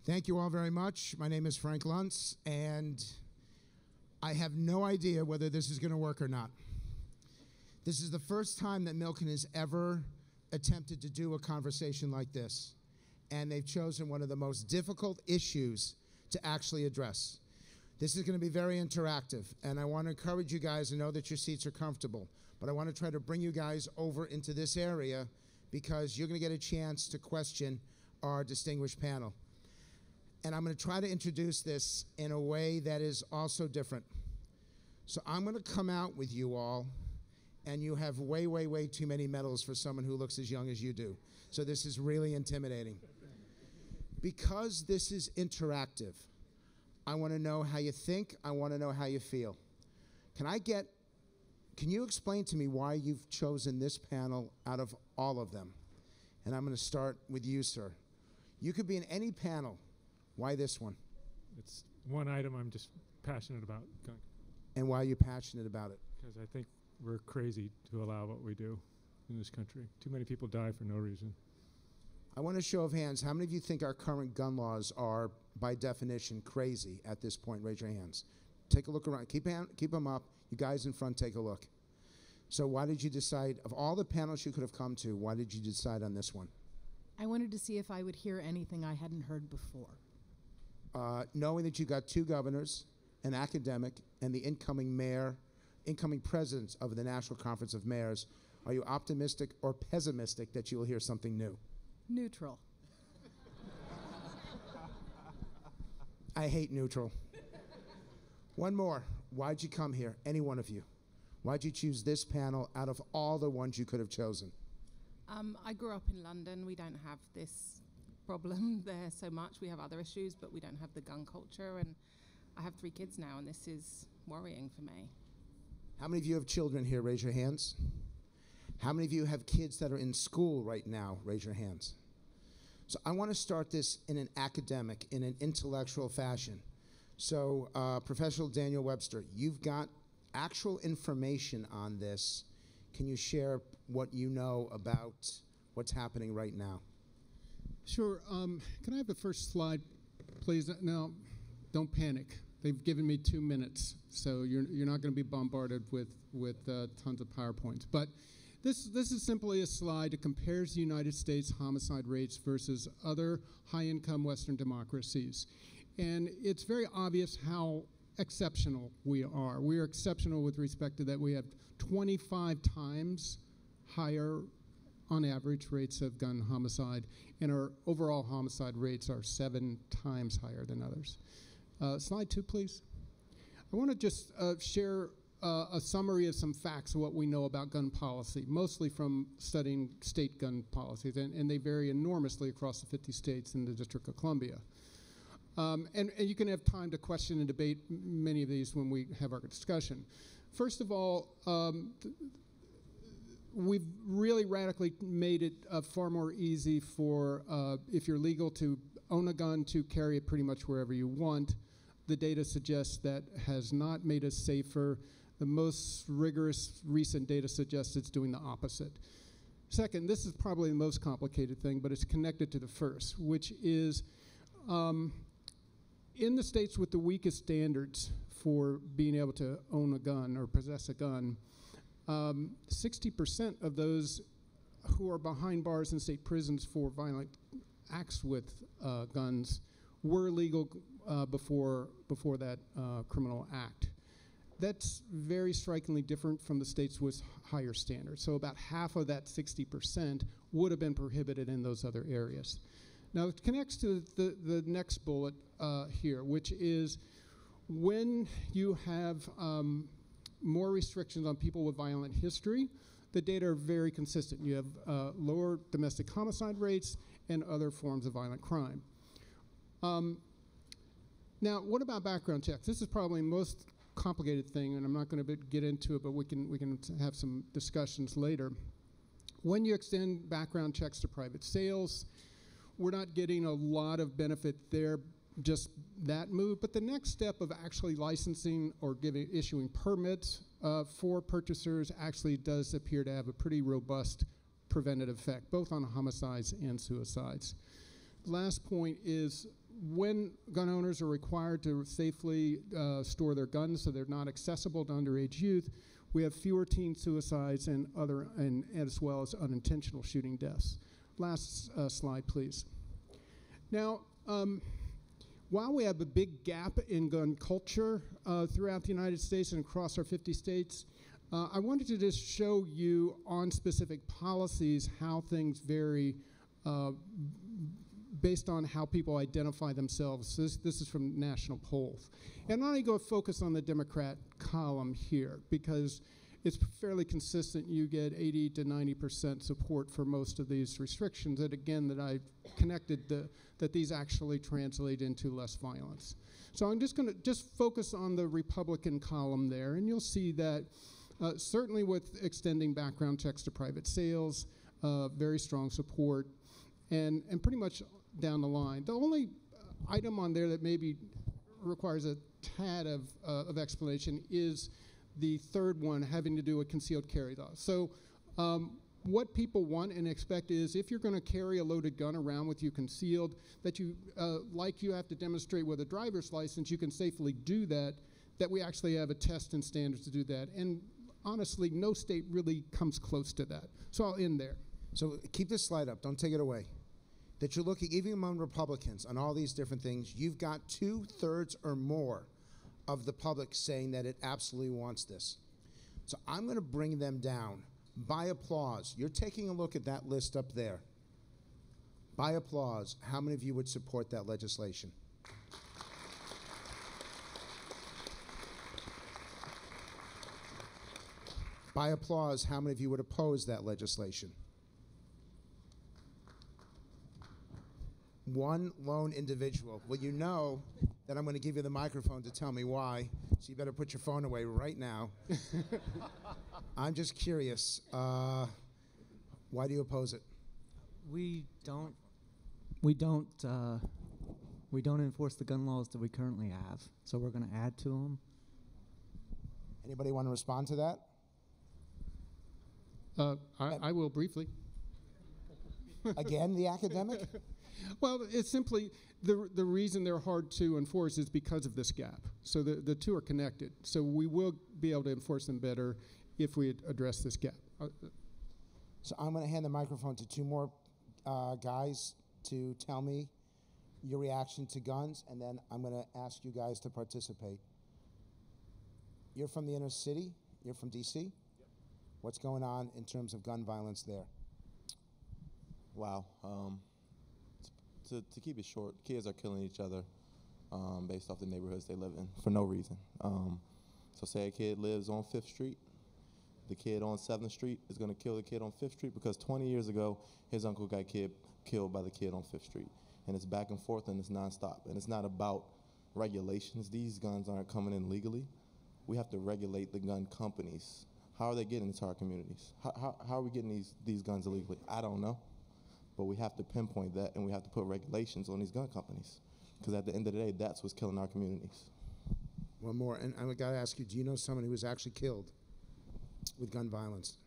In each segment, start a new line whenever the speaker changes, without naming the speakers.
Thank you all very much. My name is Frank Luntz, and I have no idea whether this is going to work or not. This is the first time that Milken has ever attempted to do a conversation like this, and they've chosen one of the most difficult issues to actually address. This is going to be very interactive, and I want to encourage you guys to know that your seats are comfortable, but I want to try to bring you guys over into this area because you're going to get a chance to question our distinguished panel. And I'm going to try to introduce this in a way that is also different. So I'm going to come out with you all, and you have way, way, way too many medals for someone who looks as young as you do. So this is really intimidating. Because this is interactive, I want to know how you think. I want to know how you feel. Can you explain to me why you've chosen this panel out of all of them? And I'm going to start with you, sir. You could be in any panel. Why this one?
It's one item I'm just passionate about.
And why are you passionate about it?
Because I think we're crazy to allow what we do in this country. Too many people die for no reason.
I want a show of hands. How many of you think our current gun laws are, by definition, crazy at this point? Raise your hands. Take a look around. Keep them up. You guys in front, take a look. So why did you decide, of all the panels you could have come to, why did you decide on this one?
I wanted to see if I would hear anything I hadn't heard before.
Knowing that you got two governors, an academic, and the incoming president of the National Conference of Mayors, are you optimistic or pessimistic that you will hear something new?
Neutral.
I hate neutral. One more. Why'd you come here? Any one of you. Why'd you choose this panel out of all the ones you could have chosen?
I grew up in London. We don't have this problem there so much. We have other issues, but we don't have the gun culture. And I have 3 kids now, and this is worrying for me.
How many of you have children here? Raise your hands. How many of you have kids that are in school right now? Raise your hands. So I want to start this in an academic, in an intellectual fashion. So Professor Daniel Webster, you've got actual information on this. Can you share what you know about what's happening right now?
Sure. Can I have the first slide, please? Now, don't panic. They've given me 2 minutes, so you're not going to be bombarded with tons of PowerPoints. But this is simply a slide that compares the United States homicide rates versus other high-income Western democracies. And it's very obvious how exceptional we are. We are exceptional with respect to that. We have 25 times higher, on average, rates of gun homicide, and our overall homicide rates are 7 times higher than others. Slide 2, please. I want to just share a summary of some facts of what we know about gun policy, mostly from studying state gun policies, and they vary enormously across the 50 states and the District of Columbia. And you can have time to question and debate many of these when we have our discussion. First of all, we've really radically made it far more easy for, if you're legal to own a gun, to carry it pretty much wherever you want. The data suggests that has not made us safer. The most rigorous recent data suggests it's doing the opposite. Second, this is probably the most complicated thing, but it's connected to the first, which is in the states with the weakest standards for being able to own a gun or possess a gun, 60% of those who are behind bars in state prisons for violent acts with guns were legal before that criminal act. That's very strikingly different from the states with higher standards. So about half of that 60% would have been prohibited in those other areas. Now it connects to the next bullet here, which is when you have more restrictions on people with violent history, the data are very consistent. You have lower domestic homicide rates and other forms of violent crime. Now, what about background checks? This is probably the most complicated thing, and I'm not going to get into it, but we can have some discussions later. When you extend background checks to private sales, we're not getting a lot of benefit there, just that move. But the next step of actually licensing or issuing permits for purchasers actually does appear to have a pretty robust preventative effect, both on homicides and suicides. Last point is when gun owners are required to safely store their guns so they're not accessible to underage youth, we have fewer teen suicides and as well as unintentional shooting deaths. Last slide, please. Now, while we have a big gap in gun culture throughout the United States and across our 50 states, I wanted to just show you on specific policies how things vary based on how people identify themselves. This is from national polls. And I'm only going to focus on the Democrat column here because it's fairly consistent. You get 80 to 90% support for most of these restrictions. And again, that I connected that these actually translate into less violence. So I'm just going to focus on the Republican column there, and you'll see that certainly with extending background checks to private sales, very strong support, and pretty much down the line. The only item on there that maybe requires a tad of explanation is the third one having to do with concealed carry laws. So what people want and expect is if you're going to carry a loaded gun around with you concealed, that you, you have to demonstrate with a driver's license, you can safely do that, that we actually have a test and standards to do that. And honestly, no state really comes close to that. So I'll end there.
So keep this slide up. Don't take it away. That you're looking, even among Republicans, on all these different things, you've got 2/3 or more of the public saying that it absolutely wants this. So I'm going to bring them down by applause. You're taking a look at that list up there. By applause, how many of you would support that legislation? By applause, how many of you would oppose that legislation? One lone individual. Well, you know that I'm going to give you the microphone to tell me why, so you better put your phone away right now. I'm just curious. Why do you oppose it?
We don't enforce the gun laws that we currently have, so we're going to add to them.
Anybody want to respond to that?
I will briefly.
Again, the academic?
Well, it's simply the reason they're hard to enforce is because of this gap. So the two are connected. So we will be able to enforce them better if we address this gap.
So I'm going to hand the microphone to two more guys to tell me your reaction to guns, and then I'm going to ask you guys to participate. You're from the inner city? You're from D.C.? Yep. What's going on in terms of gun violence there?
Wow. To keep it short, kids are killing each other based off the neighborhoods they live in for no reason. So say a kid lives on 5th Street, the kid on 7th Street is going to kill the kid on 5th Street because 20 years ago, his uncle got killed by the kid on 5th Street. And it's back and forth and it's nonstop. And it's not about regulations. These guns aren't coming in legally. We have to regulate the gun companies. How are they getting into our communities? How are we getting these guns illegally? I don't know. But we have to pinpoint that, and we have to put regulations on these gun companies. Because at the end of the day, that's what's killing our communities.
One more, and I got to ask you, do you know someone who was actually killed with gun violence?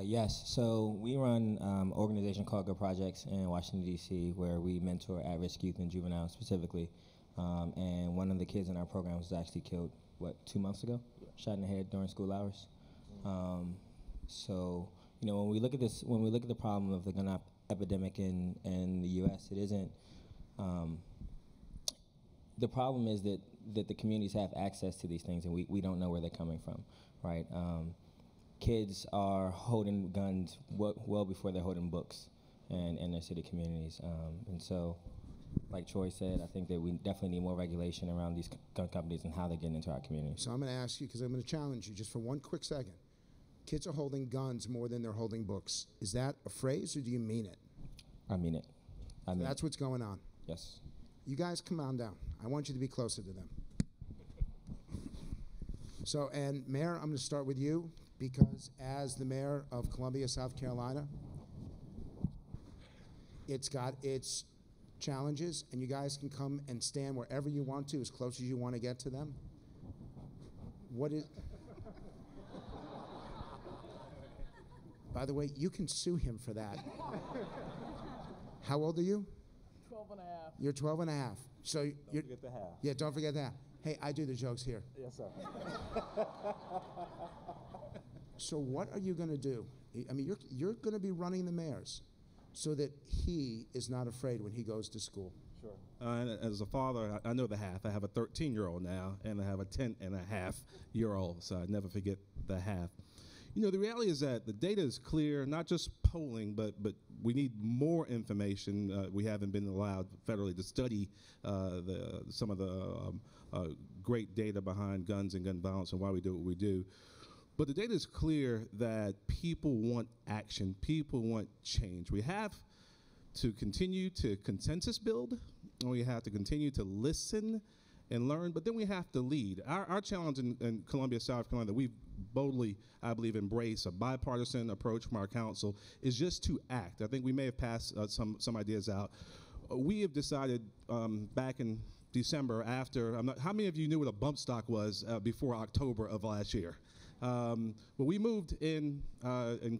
Yes, so we run an organization called Good Projects in Washington, D.C., where we mentor at-risk youth and juveniles specifically. And one of the kids in our program was actually killed, 2 months ago? Yeah. Shot in the head during school hours. So, when we look at this, when we look at the problem of the gun epidemic in the U.S., it isn't. The problem is that the communities have access to these things, and we don't know where they're coming from, right? Kids are holding guns well before they're holding books in their city communities, and so, like Troy said, I think that we definitely need more regulation around these gun companies and how they get into our communities.
So I'm going to ask you, because I'm going to challenge you just for one quick second. Kids are holding guns more than they're holding books. Is that a phrase, or do you mean it?
I mean it.
That's what's going on.
Yes.
You guys come on down. I want you to be closer to them. So, and Mayor, I'm going to start with you, because as the mayor of Columbia, South Carolina, it's got its challenges, and you guys can come and stand wherever you want to, as close as you want to get to them. What is... By the way, you can sue him for that. How old are you?
12
12 and a half.
You're 12 and a half. So
Don't forget the half.
Yeah, don't forget that. Hey, I do the jokes here.
Yes, sir.
So what are you going to do? I mean, you're going to be running the mayors so that he is not afraid when he goes to school.
Sure.
And as a father, I know the half. I have a 13-year-old now, and I have a 10-and-a-half-year-old, so I never forget the half. You know, the reality is that the data is clear, not just polling, but we need more information. We haven't been allowed federally to study some of the great data behind guns and gun violence and why we do what we do. But the data is clear that people want action. People want change. We have to continue to consensus build, and we have to continue to listen and learn, but then we have to lead. Our challenge in Columbia, South Carolina, that we've boldly, I believe, embraced a bipartisan approach from our council, is just to act. I think we may have passed some ideas out. We have decided back in December after, how many of you knew what a bump stock was before October of last year? Well, we moved in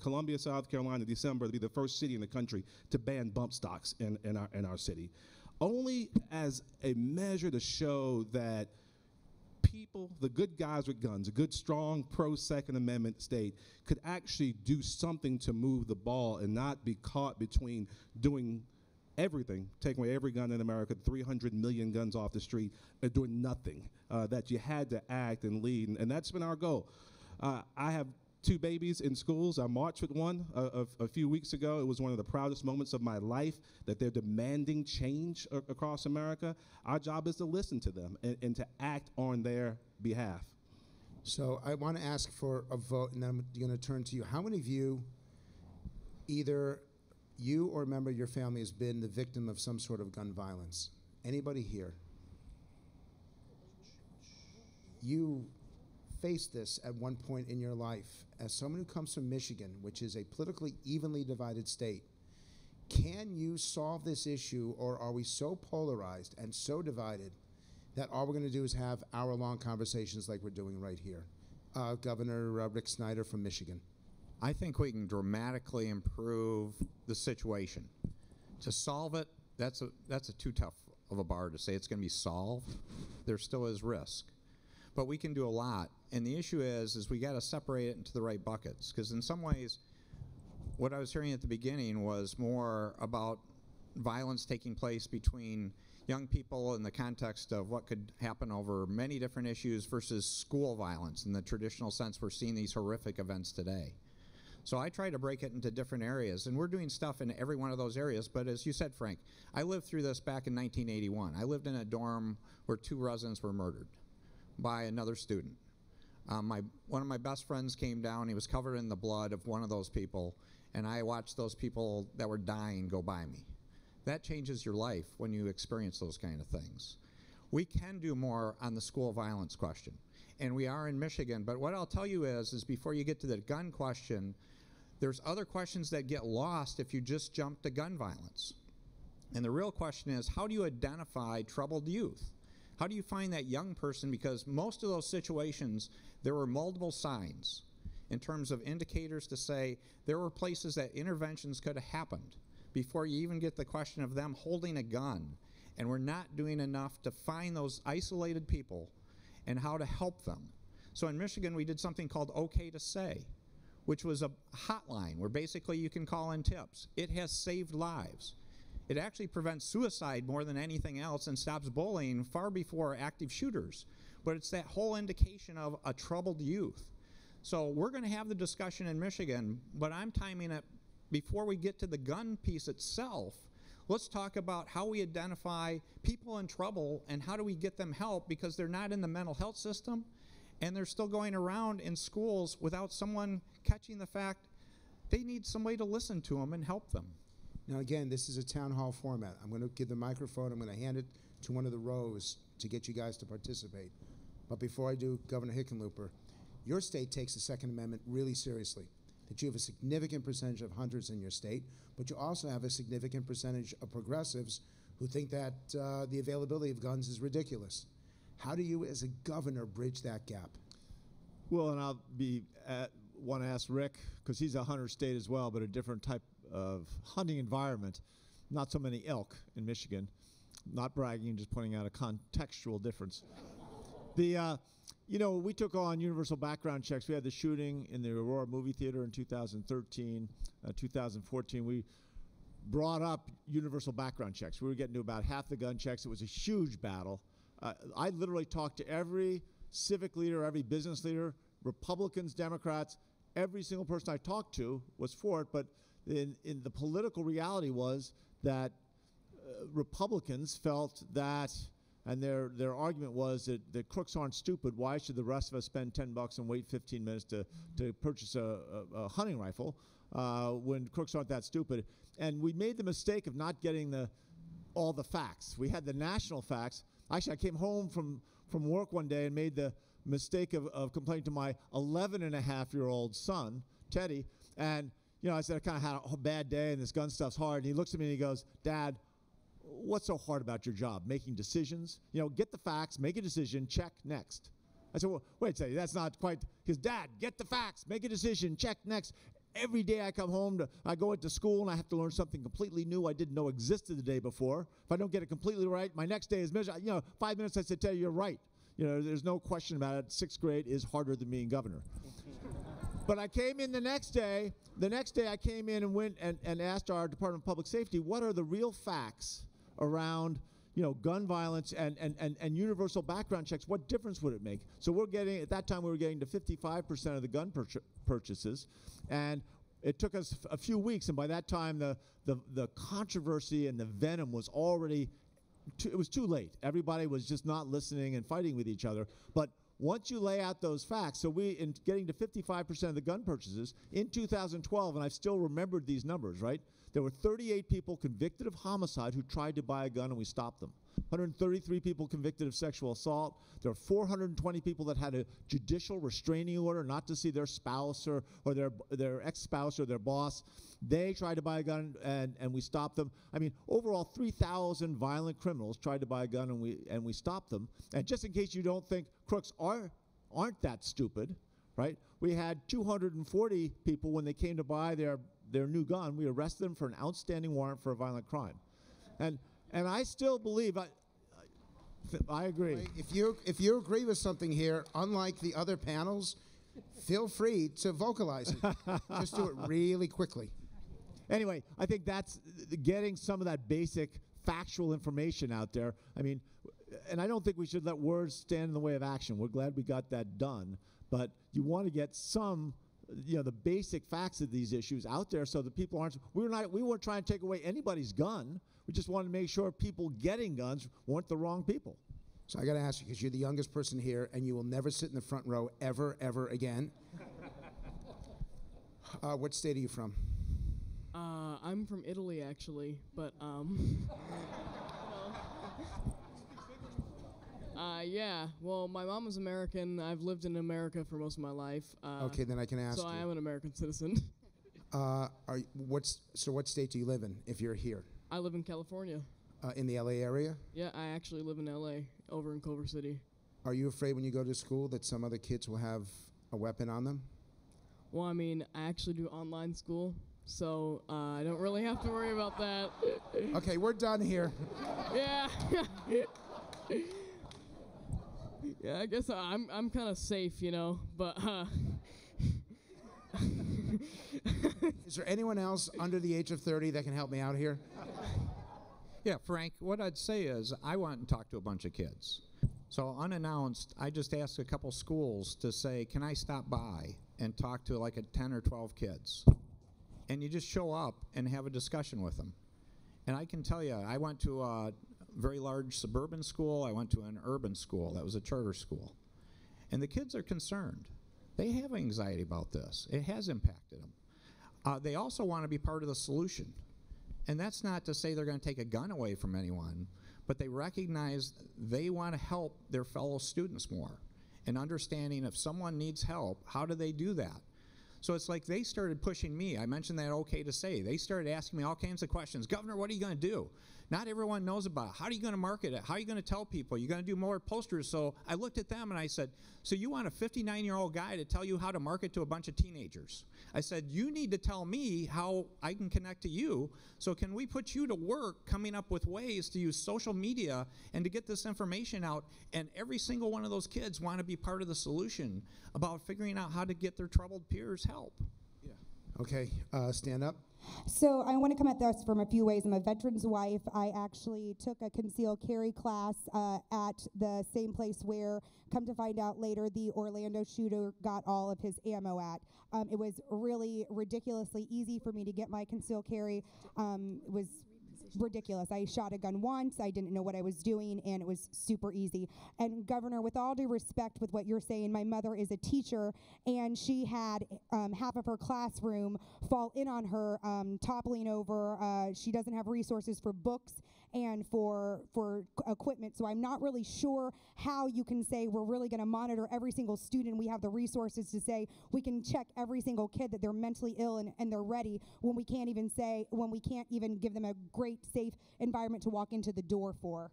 Columbia, South Carolina, in December to be the first city in the country to ban bump stocks in our city. Only as a measure to show that people, the good guys with guns, a good, strong, pro-Second Amendment state, could actually do something to move the ball and not be caught between doing everything, taking away every gun in America, 300 million guns off the street, and doing nothing, that you had to act and lead, and that's been our goal. I have 2 babies in schools. I marched with one a few weeks ago. It was one of the proudest moments of my life that they're demanding change across America. Our job is to listen to them and to act on their behalf.
So I want to ask for a vote, and then I'm going to turn to you. How many of you, either you or a member of your family, has been the victim of some sort of gun violence? Anybody here? You faced this at one point in your life. As someone who comes from Michigan, which is a politically evenly divided state, can you solve this issue, or are we so polarized and so divided that all we're going to do is have hour-long conversations like we're doing right here? Governor Rick Snyder from Michigan.
I think we can dramatically improve the situation. To solve it, that's a too tough of a bar to say it's going to be solved. There still is risk. But we can do a lot. And the issue is we got to separate it into the right buckets. Because in some ways, what I was hearing at the beginning was more about violence taking place between young people in the context of what could happen over many different issues versus school violence in the traditional sense we're seeing these horrific events today. So I try to break it into different areas, and we're doing stuff in every one of those areas. But as you said, Frank, I lived through this back in 1981. I lived in a dorm where 2 residents were murdered by another student. One of my best friends came down. He was covered in the blood of one of those people, and I watched those people that were dying go by me. That changes your life when you experience those kind of things. We can do more on the school violence question, and we are in Michigan. But what I'll tell you is before you get to the gun question, there's other questions that get lost if you just jump to gun violence. And the real question is, how do you identify troubled youth? How do you find that young person? Because most of those situations, there were multiple signs in terms of indicators to say there were places that interventions could have happened before you even get the question of them holding a gun. And we're not doing enough to find those isolated people and how to help them. So in Michigan, we did something called OK to Say, which was a hotline where basically you can call in tips. It has saved lives. It actually prevents suicide more than anything else and stops bullying far before active shooters. But it's that whole indication of a troubled youth. So we're going to have the discussion in Michigan, but I'm timing it before we get to the gun piece itself. Let's talk about how we identify people in trouble and how do we get them help, because they're not in the mental health system and they're still going around in schools without someone catching the fact they need somebody to listen to them and help them.
Now again, this is a town hall format. I'm going to give the microphone, I'm going to hand it to one of the rows to get you guys to participate. But before I do, Governor Hickenlooper, your state takes the Second Amendment really seriously. That you have a significant percentage of hunters in your state, but you also have a significant percentage of progressives who think that the availability of guns is ridiculous. How do you, as a governor, bridge that gap?
Well, and I'll want to ask Rick, because he's a hunter state as well, but a different type of hunting environment. not so many elk in Michigan. Not bragging, just pointing out a contextual difference. We took on universal background checks. We had the shooting in the Aurora movie theater in 2013, 2014. We brought up universal background checks. We were getting to about half the gun checks. It was a huge battle. I literally talked to every civic leader, every business leader, Republicans, Democrats. Every single person I talked to was for it, but in the political reality was that Republicans felt that, and their argument was that crooks aren't stupid. Why should the rest of us spend $10 and wait 15 minutes to purchase a hunting rifle when crooks aren't that stupid? And we made the mistake of not getting all the facts. We had the national facts. Actually, I came home from work one day and made the mistake of complaining to my 11-and-a-half-year-old son, Teddy, and I said I kind of had a bad day and this gun stuff's hard. And he looks at me and he goes, "Dad, what's so hard about your job? Making decisions? Get the facts, make a decision, check, next." I said, "Well, wait a second, that's not quite." He goes, "Dad, get the facts, make a decision, check, next." Every day I come home, I go into school and I have to learn something completely new I didn't know existed the day before. If I don't get it completely right, my next day is miserable. 5 minutes I said, "Tell you, you're right." There's no question about it. 6th grade is harder than being governor. But I came in the next day. The next day I came in and went and asked our Department of Public Safety, what are the real facts around gun violence and universal background checks? What difference would it make? So at that time we were getting to 55% of the gun purchases, and it took us a few weeks, and by that time the controversy and the venom was already, it was too late. Everybody was just not listening and fighting with each other. But once you lay out those facts, so in getting to 55% of the gun purchases, in 2012, and I've still remembered these numbers, right? There were 38 people convicted of homicide who tried to buy a gun, and we stopped them. 133 people convicted of sexual assault. There are 420 people that had a judicial restraining order not to see their spouse or their ex-spouse or their boss. They tried to buy a gun, and we stopped them. I mean, overall, 3,000 violent criminals tried to buy a gun, and we stopped them. And just in case you don't think crooks aren't that stupid, right? We had 240 people when they came to buy their new gun. We arrested them for an outstanding warrant for a violent crime. And I still believe, I agree.
If you agree with something here, unlike the other panels, feel free to vocalize it. Just do it really quickly.
Anyway, I think that's getting some of that basic factual information out there. I mean, and I don't think we should let words stand in the way of action. We're glad we got that done. But you want to get some, the basic facts of these issues out there so that people aren't, we weren't trying to take away anybody's gun. We just wanted to make sure people getting guns weren't the wrong people.
So I got to ask you, because you're the youngest person here, and you will never sit in the front row ever again. What state are you from?
I'm from Italy, actually, but yeah. Well, my mom was American. I've lived in America for most of my life.
Okay, then I can ask.
So I am an American citizen.
What state do you live in if you're here?
I live in California.
In the LA area?
Yeah, I actually live in LA, over in Culver City.
Are you afraid when you go to school that some other kids will have a weapon on them?
Well, I mean, I actually do online school, so I don't really have to worry about that.
Okay, we're done here.
Yeah. Yeah, I guess I'm kind of safe, but
Is there anyone else under the age of 30 that can help me out here?
Yeah, Frank, what I'd say is I went and talked to a bunch of kids. So unannounced, I just asked a couple schools to say, can I stop by and talk to like 10 or 12 kids? And you just show up and have a discussion with them. And I can tell you, I went to a very large suburban school. I went to an urban school that was a charter school. And the kids are concerned. They have anxiety about this. It has impacted them. They also want to be part of the solution. And that's not to say they're going to take a gun away from anyone, but they recognize they want to help their fellow students more. And understanding if someone needs help, how do they do that? So it's like they started pushing me. I mentioned that okay to say. They started asking me all kinds of questions. Governor, what are you going to do? Not everyone knows about it. How are you going to market it? How are you going to tell people? You're going to do more posters. So I looked at them and I said, so you want a 59-year-old guy to tell you how to market to a bunch of teenagers? I said, you need to tell me how I can connect to you. So can we put you to work coming up with ways to use social media and to get this information out? And every single one of those kids want to be part of the solution about figuring out how to get their troubled peers help.
Okay, stand up.
So I want to come at this from a few ways. I'm a veteran's wife. I actually took a concealed carry class at the same place where, come to find out later, the Orlando shooter got all of his ammo at. It was really ridiculously easy for me to get my concealed carry. It was ridiculous. I shot a gun once. I didn't know what I was doing, and it was super easy. And Governor, with all due respect with what you're saying, my mother is a teacher, and she had half of her classroom fall in on her, toppling over. She doesn't have resources for books and for equipment, so I'm not really sure how you can say we're really going to monitor every single student. We have the resources to say we can check every single kid that they're mentally ill and they're ready, when we can't even give them a great, safe environment to walk into the door for.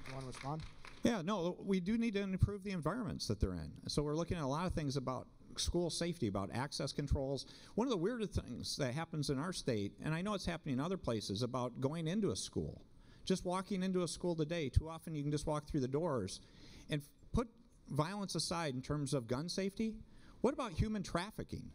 You want to respond?
Yeah, no, we do need to improve the environments that they're in. So we're looking at a lot of things about school safety, about access controls. One of the weirder things that happens in our state, and I know it's happening in other places, about going into a school. Just walking into a school today, too often you can just walk through the doors. And put violence aside in terms of gun safety, what about human trafficking?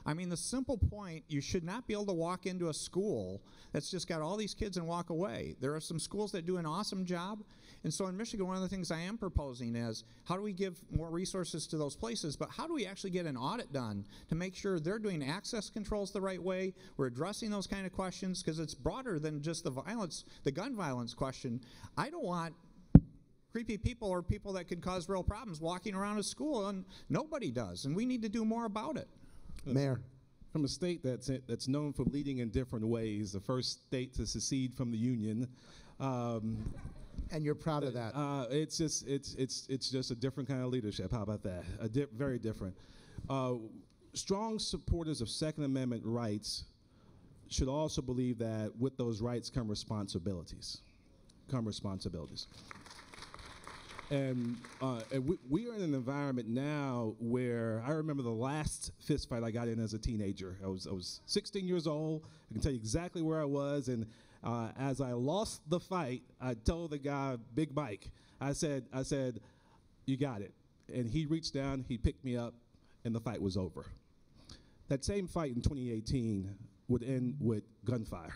I mean, the simple point, you should not be able to walk into a school that's just got all these kids and walk away. There are some schools that do an awesome job. And so in Michigan, one of the things I am proposing is, how do we give more resources to those places, but how do we actually get an audit done to make sure they're doing access controls the right way, we're addressing those kind of questions, because it's broader than just the violence, the gun violence question. I don't want creepy people or people that could cause real problems walking around a school, and nobody does, and we need to do more about it.
Mayor.
From a state that's known for leading in different ways, the first state to secede from the Union.
And you're proud of that.
It's just a different kind of leadership. How about that? Very different. Strong supporters of Second Amendment rights should also believe that with those rights come responsibilities. And we are in an environment now where I remember the last fist fight I got in as a teenager. I was 16 years old. I can tell you exactly where I was. And as I lost the fight, I told the guy, Big Mike, I said, you got it. And he reached down, he picked me up, and the fight was over. That same fight in 2018 would end with gunfire.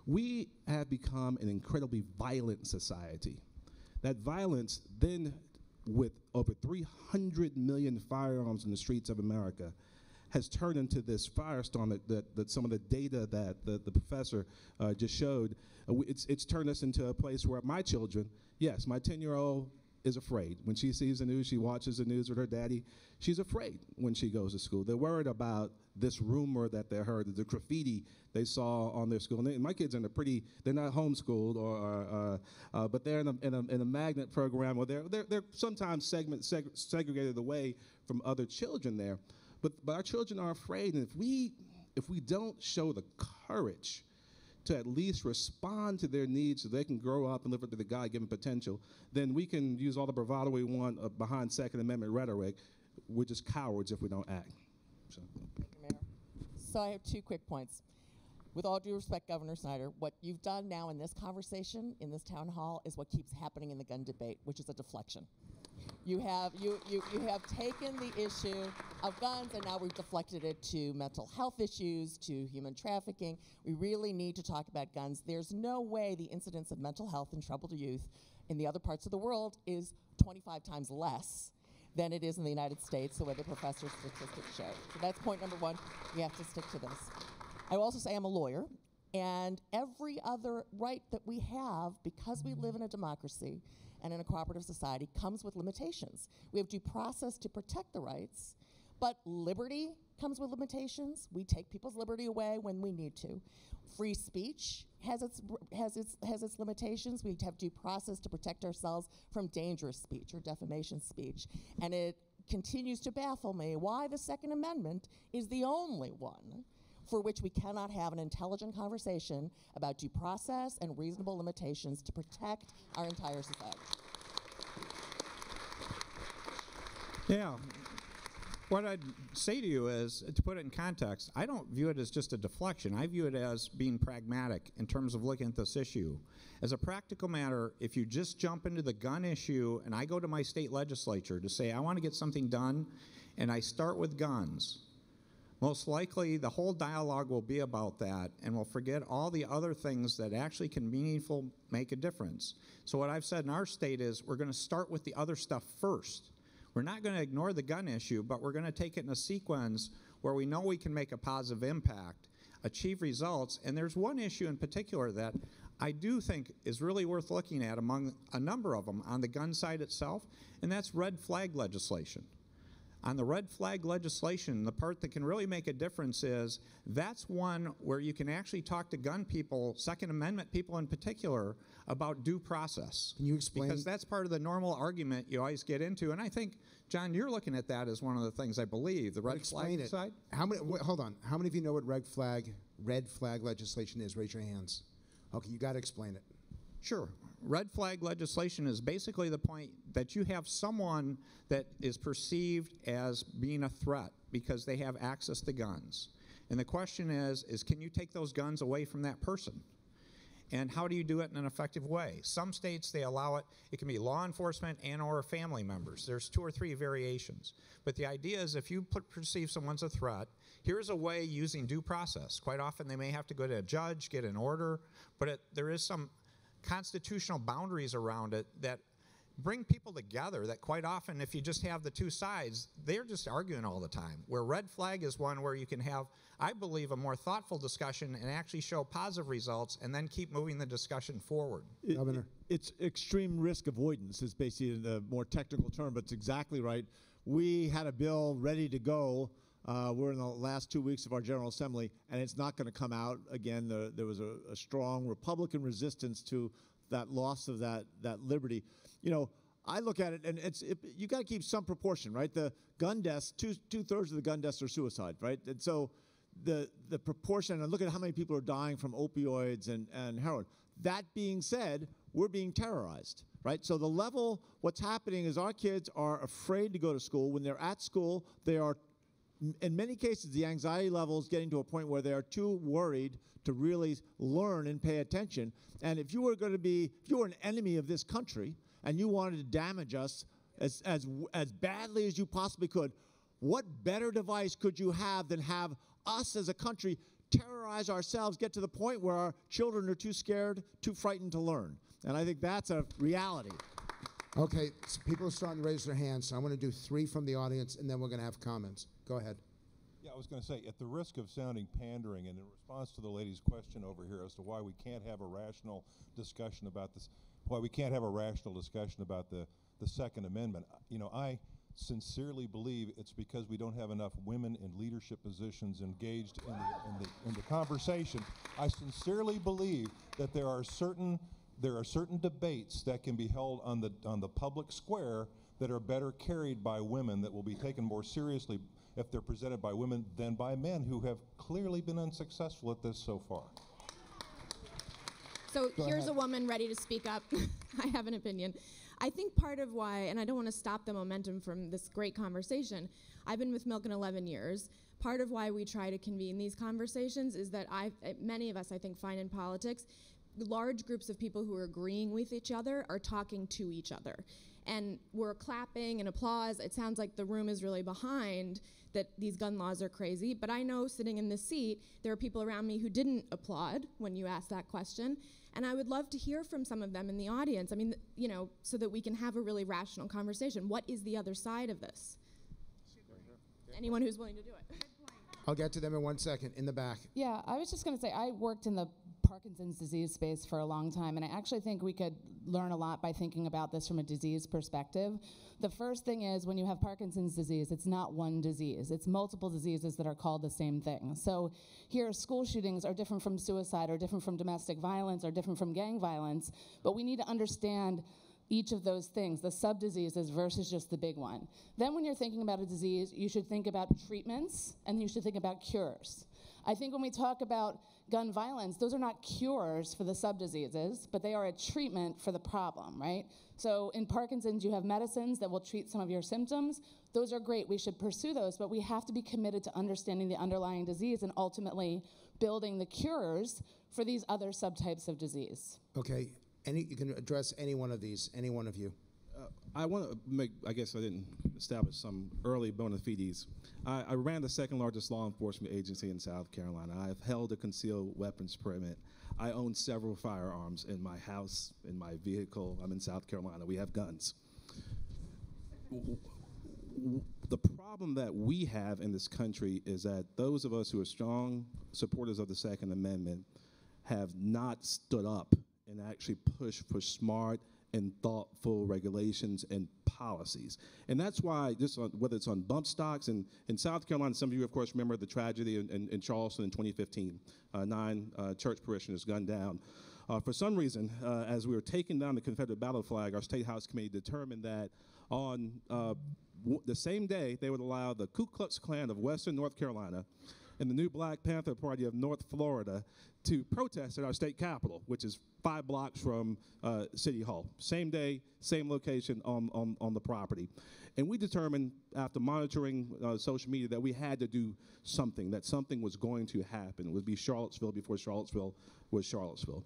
We have become an incredibly violent society. That violence then, with over 300 million firearms in the streets of America, has turned into this firestorm that some of the data that the professor just showed. It's turned us into a place where my children, yes, my 10-year-old is afraid. When she sees the news, she watches the news with her daddy, she's afraid when she goes to school. They're worried about this rumor that they heard, the graffiti they saw on their school. And my kids are they're not homeschooled, but they're in a magnet program, or they're sometimes segregated away from other children there. But our children are afraid, and if we don't show the courage to at least respond to their needs so they can grow up and live up to the God-given potential, then we can use all the bravado we want behind Second Amendment rhetoric. We're just cowards if we don't act. So.
Thank you, Mayor. So I have 2 quick points. With all due respect, Governor Snyder, what you've done now in this conversation, in this town hall, is what keeps happening in the gun debate, which is a deflection. You have taken the issue of guns, and now we've deflected it to mental health issues, to human trafficking. We really need to talk about guns. There's no way the incidence of mental health in troubled youth in the other parts of the world is 25 times less than it is in the United States, the way the professor's statistics show. So that's point number 1. We have to stick to this. I will also say I'm a lawyer, and every other right that we have, because we live in a democracy and in a cooperative society, comes with limitations. We have due process to protect the rights, but liberty comes with limitations. We take people's liberty away when we need to. Free speech has its limitations. We have due process to protect ourselves from dangerous speech or defamation speech. And it continues to baffle me why the Second Amendment is the only one for which we cannot have an intelligent conversation about due process and reasonable limitations to protect our entire society.
Yeah. What I'd say to you is, to put it in context, I don't view it as just a deflection. I view it as being pragmatic in terms of looking at this issue. As a practical matter, if you just jump into the gun issue and I go to my state legislature to say I want to get something done and I start with guns, most likely the whole dialogue will be about that and we'll forget all the other things that actually can meaningfully make a difference. So what I've said in our state is we're going to start with the other stuff first. We're not going to ignore the gun issue, but we're going to take it in a sequence where we know we can make a positive impact, achieve results, and there's one issue in particular that I do think is really worth looking at among a number of them on the gun side itself, and that's red flag legislation. On the red flag legislation, the part that can really make a difference is that's one where you can actually talk to gun people, Second Amendment people in particular, about due process.
Can you explain?
Because that's part of the normal argument you always get into, and I think, John, you're looking at that as one of the things I believe, the red flag side.
How many? Hold on. How many of you know what red flag legislation is? Raise your hands. Okay, you got to explain it.
Sure. Red flag legislation is basically the point that you have someone that is perceived as being a threat because they have access to guns. And the question is can you take those guns away from that person? And how do you do it in an effective way? Some states, they allow it. It can be law enforcement and or family members. There's 2 or 3 variations. But the idea is if you perceive someone's a threat, here's a way using due process. Quite often they may have to go to a judge, get an order, but there is some constitutional boundaries around it that bring people together that quite often if you just have the 2 sides, they're just arguing all the time. Where red flag is one where you can have, I believe, a more thoughtful discussion and actually show positive results and then keep moving the discussion forward.
Governor?
It's extreme risk avoidance is basically the more technical term, but it's exactly right. We had a bill ready to go. We're in the last 2 weeks of our General Assembly, and it's not going to come out again. There was a strong Republican resistance to that loss of that liberty. You know, I look at it, and you got to keep some proportion, right? The gun deaths, two-thirds of the gun deaths are suicide, right? And so the proportion, and look at how many people are dying from opioids and heroin. That being said, we're being terrorized, right? So the level, what's happening is our kids are afraid to go to school. When they're at school, they are, in many cases, the anxiety level is getting to a point where they are too worried to really learn and pay attention. And if you were an enemy of this country and you wanted to damage us as badly as you possibly could, what better device could you have than have us as a country terrorize ourselves, get to the point where our children are too scared, too frightened to learn? And I think that's a reality.
Okay, so people are starting to raise their hands, so I'm going to do 3 from the audience, and then we're going to have comments. Go ahead.
Yeah, I was going to say, at the risk of sounding pandering, and in response to the lady's question over here as to why we can't have a rational discussion about this, the Second Amendment, you know, I sincerely believe it's because we don't have enough women in leadership positions engaged in the conversation. I sincerely believe that there are certain debates that can be held on the public square that are better carried by women, that will be taken more seriously if they're presented by women than by men who have clearly been unsuccessful at this so far.
So here's a woman ready to speak up. I have an opinion. I think part of why, and I don't want to stop the momentum from this great conversation, I've been with Milken 11 years. Part of why we try to convene these conversations is that many of us, I think, find in politics, large groups of people who are agreeing with each other are talking to each other. And we're clapping and applause. It sounds like the room is really behind that these gun laws are crazy. But I know sitting in this seat, there are people around me who didn't applaud when you asked that question. And I would love to hear from some of them in the audience. I mean, you know, so that we can have a really rational conversation. What is the other side of this? Anyone who's willing to do it.
I'll get to them in 1 second. In the back.
Yeah, I was just going to say, I worked in the Parkinson's disease space for a long time, and I actually think we could learn a lot by thinking about this from a disease perspective. The first thing is, when you have Parkinson's disease, it's not one disease. It's multiple diseases that are called the same thing. So here, school shootings are different from suicide, or different from domestic violence, or different from gang violence, but we need to understand each of those things, the sub-diseases versus just the big one. Then when you're thinking about a disease, you should think about treatments, and you should think about cures. I think when we talk about gun violence, those are not cures for the subdiseases, but they are a treatment for the problem, right? So in Parkinson's, you have medicines that will treat some of your symptoms. Those are great. We should pursue those, but we have to be committed to understanding the underlying disease and ultimately building the cures for these other subtypes of disease.
Okay, you can address any one of these, any one of you.
I want to make, I guess I didn't establish some early bona fides. I ran the second largest law enforcement agency in South Carolina. I've held a concealed weapons permit. I own several firearms in my house, in my vehicle. I'm in South Carolina. We have guns. The problem that we have in this country is that those of us who are strong supporters of the Second Amendment have not stood up and actually pushed for smart and thoughtful regulations and policies. And that's why, whether it's on bump stocks, in South Carolina, some of you, of course, remember the tragedy in Charleston in 2015, 9 church parishioners gunned down. For some reason, as we were taking down the Confederate battle flag, our State House Committee determined that on the same day, they would allow the Ku Klux Klan of Western North Carolina and the new Black Panther Party of North Florida to protest at our state capitol, which is 5 blocks from City Hall. Same day, same location on the property. And we determined, after monitoring social media, that we had to do something, that something was going to happen. It would be Charlottesville before Charlottesville was Charlottesville.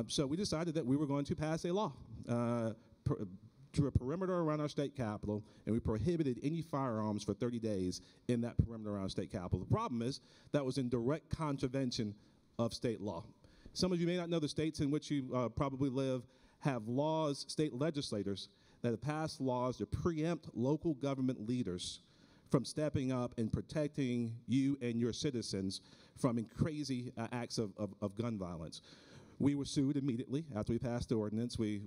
So we decided that we were going to pass a law to a perimeter around our state capitol, and we prohibited any firearms for 30 days in that perimeter around our state capitol. The problem is that was in direct contravention of state law. Some of you may not know the states in which you probably live have laws, state legislators, that have passed laws to preempt local government leaders from stepping up and protecting you and your citizens from crazy acts of gun violence. We were sued immediately after we passed the ordinance. We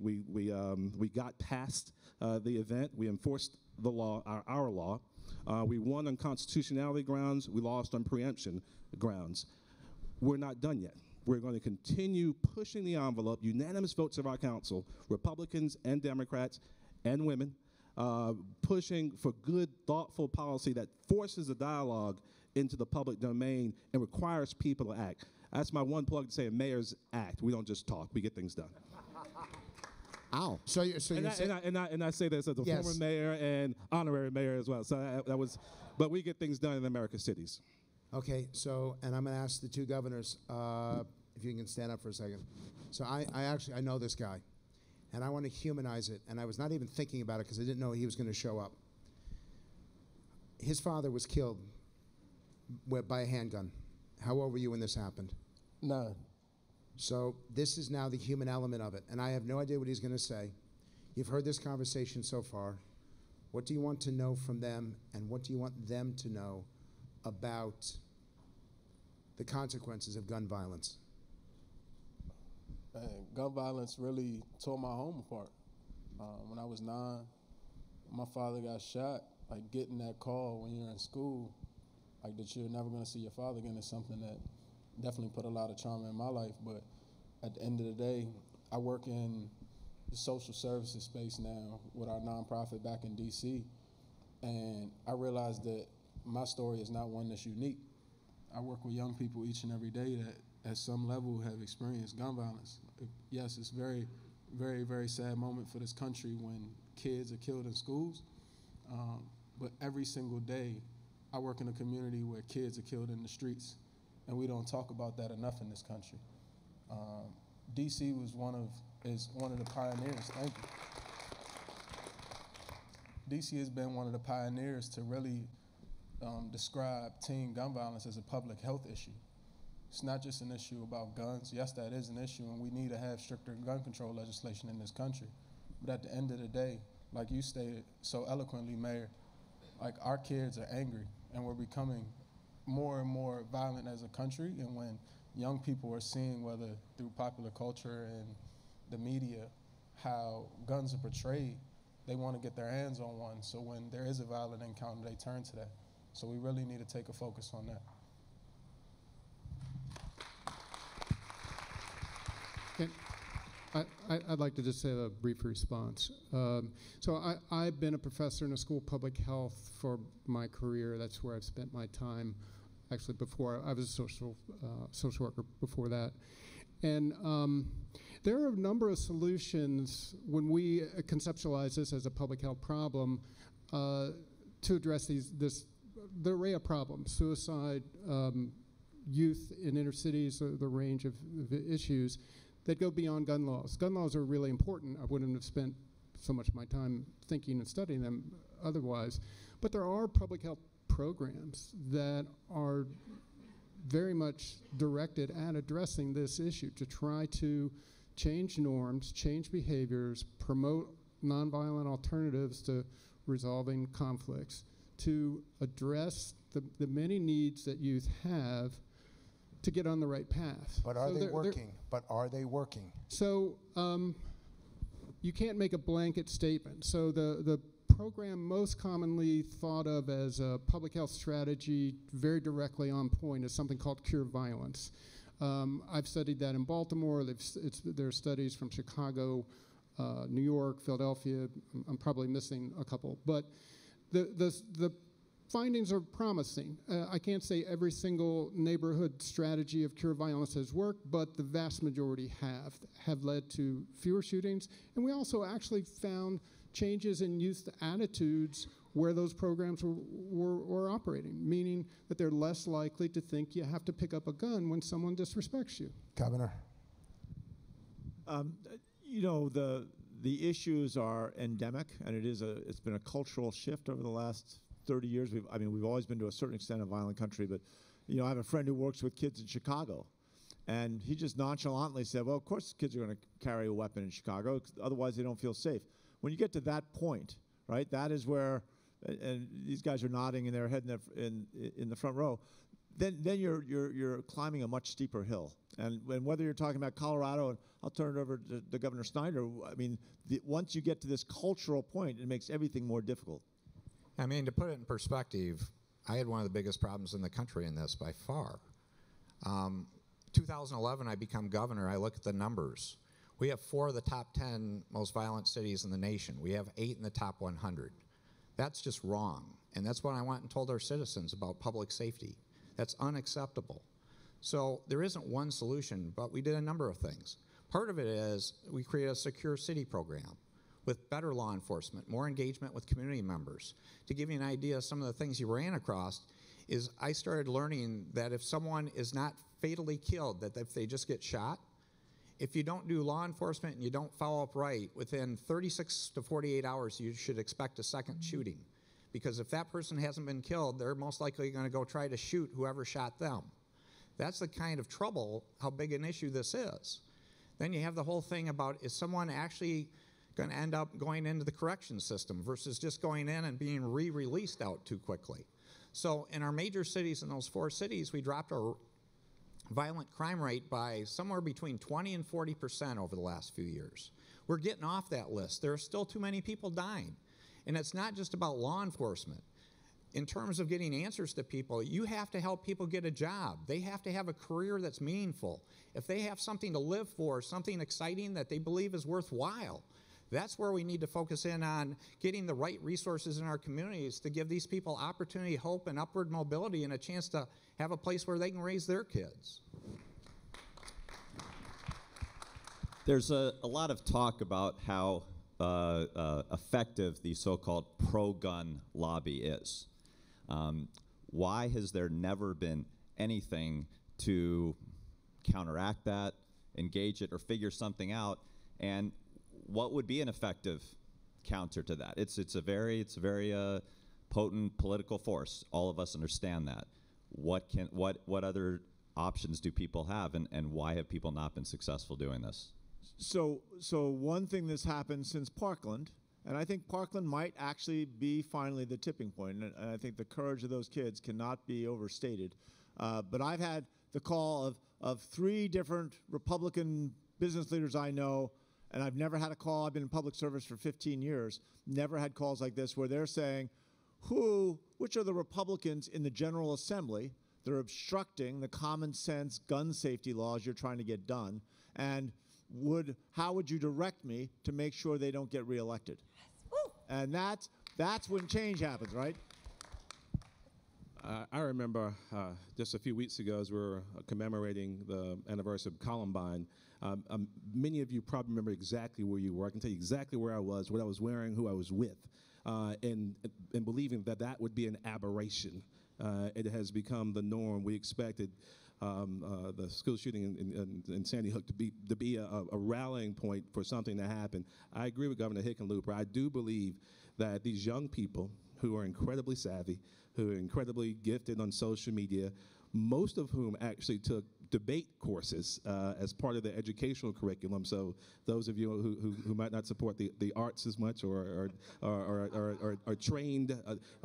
got past the event. We enforced the law, our law. We won on constitutionality grounds. We lost on preemption grounds. We're not done yet. We're going to continue pushing the envelope, unanimous votes of our council, Republicans and Democrats and women, pushing for good, thoughtful policy that forces the dialogue into the public domain and requires people to act. That's my one plug to say, mayors act. We don't just talk. We get things done.
Ow.
And I say this as a
Yes.
former mayor and honorary mayor as well. So that was, but we get things done in America's cities.
Okay, so, and I'm going to ask the two governors if you can stand up for a second. So I know this guy, and I want to humanize it, and I was not even thinking about it because I didn't know he was going to show up. His father was killed by a handgun. How old were you when this happened?
9.
So this is now the human element of it, and I have no idea what he's going to say. You've heard this conversation so far. What do you want to know from them, and what do you want them to know about the consequences of gun violence?
Gun violence really tore my home apart. When I was 9, my father got shot. Like, getting that call when you're in school, like, that you're never going to see your father again, is something that definitely put a lot of trauma in my life. But at the end of the day, I work in the social services space now with our nonprofit back in D.C., and I realized that my story is not one that's unique. I work with young people each and every day that at some level have experienced gun violence. Yes, it's very, very, very sad moment for this country when kids are killed in schools, but every single day I work in a community where kids are killed in the streets, and we don't talk about that enough in this country. DC is one of the pioneers. Thank you. DC has been one of the pioneers to really describe teen gun violence as a public health issue. It's not just an issue about guns. Yes, that is an issue, and we need to have stricter gun control legislation in this country. But at the end of the day, like you stated so eloquently, Mayor, like, our kids are angry, and we're becoming more and more violent as a country. And when young people are seeing, whether through popular culture and the media, how guns are portrayed, they want to get their hands on one. So when there is a violent encounter, they turn to that. So we really need to take a focus on that.
I'd like to just say a brief response. So I've been a professor in a school of public health for my career. That's where I've spent my time. actually before I was a social worker before that. And there are a number of solutions when we conceptualize this as a public health problem to address the array of problems: suicide, youth in inner cities, the range of issues that go beyond gun laws. Gun laws are really important. I wouldn't have spent so much of my time thinking and studying them otherwise. But there are public health programs that are very much directed at addressing this issue to try to change norms, change behaviors, promote nonviolent alternatives to resolving conflicts, to address the many needs that youth have to get on the right path.
But are they working? But are they working?
So you can't make a blanket statement. So the program most commonly thought of as a public health strategy, very directly on point, is something called Cure Violence. I've studied that in Baltimore. There are studies from Chicago, New York, Philadelphia. I'm probably missing a couple, but the findings are promising. I can't say every single neighborhood strategy of Cure Violence has worked, but the vast majority have led to fewer shootings. And we also actually found changes in youth attitudes where those programs were operating, meaning that they're less likely to think you have to pick up a gun when someone disrespects you.
Governor.
You know, the issues are endemic, and it's been a cultural shift over the last 30 years. We've always been to a certain extent a violent country, but you know, I have a friend who works with kids in Chicago, and he just nonchalantly said, well, of course kids are going to carry a weapon in Chicago, otherwise they don't feel safe. When you get to that point, right, that is where, and these guys are nodding in their head in the front row, then you're climbing a much steeper hill. And whether you're talking about Colorado, and I'll turn it over to Governor Snyder, I mean, once you get to this cultural point, it makes everything more difficult.
I mean, to put it in perspective, I had one of the biggest problems in the country in this by far. 2011, I become governor. I look at the numbers. We have 4 of the top 10 most violent cities in the nation. We have 8 in the top 100. That's just wrong. And that's what I went and told our citizens about public safety. That's unacceptable. So there isn't one solution, but we did a number of things. Part of it is we created a secure city program with better law enforcement, more engagement with community members. To give you an idea of some of the things you ran across is I started learning that if someone is not fatally killed, that if they just get shot, if you don't do law enforcement and you don't follow up right, within 36 to 48 hours, you should expect a second shooting. Because if that person hasn't been killed, they're most likely going to go try to shoot whoever shot them. That's the kind of trouble, how big an issue this is. Then you have the whole thing about, is someone actually going to end up going into the correction system versus just going in and being re-released out too quickly. So in our major cities, in those 4 cities, we dropped our violent crime rate by somewhere between 20 and 40% over the last few years. We're getting off that list. There are still too many people dying. And it's not just about law enforcement. In terms of getting answers to people, you have to help people get a job. They have to have a career that's meaningful. If they have something to live for, something exciting that they believe is worthwhile, that's where we need to focus in on getting the right resources in our communities to give these people opportunity, hope, and upward mobility and a chance to have a place where they can raise their kids.
There's a lot of talk about how effective the so-called pro-gun lobby is. Why has there never been anything to counteract that, engage it, or figure something out? And what would be an effective counter to that? It's a very potent political force. All of us understand that. What other options do people have, and why have people not been successful doing this?
So one thing that's happened since Parkland, and I think Parkland might actually be finally the tipping point, and I think the courage of those kids cannot be overstated. But I've had the call of 3 different Republican business leaders I know, and I've never had a call. I've been in public service for 15 years, never had calls like this where they're saying, which are the Republicans in the General Assembly that are obstructing the common sense gun safety laws you're trying to get done, and how would you direct me to make sure they don't get reelected? Yes. And that's when change happens, right?
I remember just a few weeks ago as we were commemorating the anniversary of Columbine, many of you probably remember exactly where you were. I can tell you exactly where I was, what I was wearing, who I was with, and believing that that would be an aberration. It has become the norm. We expected the school shooting in Sandy Hook to be a rallying point for something to happen. I agree with Governor Hickenlooper. I do believe that these young people who are incredibly savvy, who are incredibly gifted on social media, most of whom actually took debate courses as part of their educational curriculum. So those of you who might not support the arts as much or are trained,